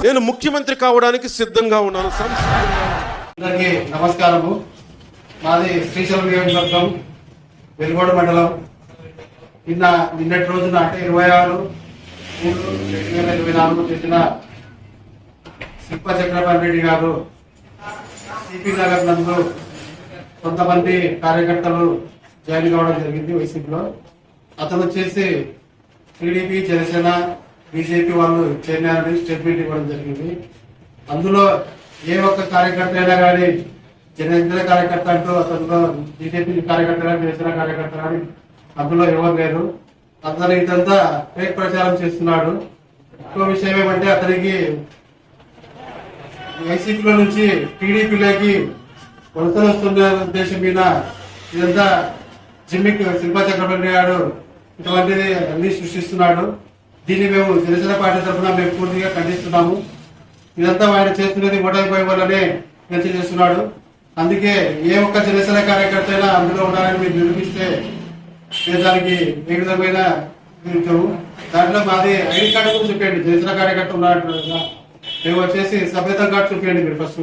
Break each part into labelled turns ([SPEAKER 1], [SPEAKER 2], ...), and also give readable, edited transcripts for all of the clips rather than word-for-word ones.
[SPEAKER 1] నేను ముఖ్యమంత్రి కావడానికి సిద్ధంగా ఉన్నాను.
[SPEAKER 2] అందరికీ నమస్కారము. మాది శ్రీశైలం నియోజకవర్గం వెలుగోడ మండలం. నిన్నటి రోజున అంటే 26/3/2024 చేసిన శిల్ప చక్రపాణి రెడ్డి గారు సిపి నగర్ నందు కొంతమంది కార్యకర్తలు జాయిన్ కావడం జరిగింది వైసీపీలో. అతను వచ్చేసి టీడీపీ, జనసేన, బీజేపీ వాళ్ళు చేరినారని స్టేట్మెంట్ ఇవ్వడం జరిగింది. అందులో ఏ ఒక్క కార్యకర్త అయినా కానీ జనసేన కార్యకర్త అంటూ అతనిలో బీజేపీ కార్యకర్త కానీ జనసేన కార్యకర్త కానీ అందులో ఎవరు లేరు. అతను ఇదంతా ఫేక్ ప్రచారం చేస్తున్నాడు. ఇంకో విషయం ఏమంటే అతనికి వైసీపీలో నుంచి టీడీపీలోకి వలసలు వస్తున్న ఉద్దేశం మీద ఇదంతా జిమ్మిక్ శిల్పా చక్రవర్తి గారు ఇటువంటిది అన్ని సృష్టిస్తున్నాడు. దీన్ని మేము జనసేన పార్టీ తరఫున మేము పూర్తిగా ఖండిస్తున్నాము. ఇదంతా ఆయన చేస్తున్నది ఓటైపోయే వల్లనే మెన్షన్ చేస్తున్నాడు. అందుకే ఏ ఒక్క జనసేన కార్యకర్త అయినా అందులో ఉండాలని మీరు నిరూపిస్తే దానికి ఏ విధమైన నిరుతాము. దాంట్లో మాది ఐడి కార్డు కూడా చూపించండి. జనసేన కార్యకర్త ఉన్నట్టు మేము వచ్చేసి సభ్యత కార్డు చూపించండి మీరు ఫస్ట్,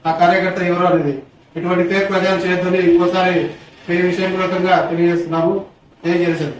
[SPEAKER 2] ఆ కార్యకర్త ఎవరు అనేది. ఇటువంటి ఫేక్ ప్రచారం చేయొద్దని ఇంకోసారి విషయం పూర్వకంగా తెలియజేస్తున్నాము. జై జనసేన.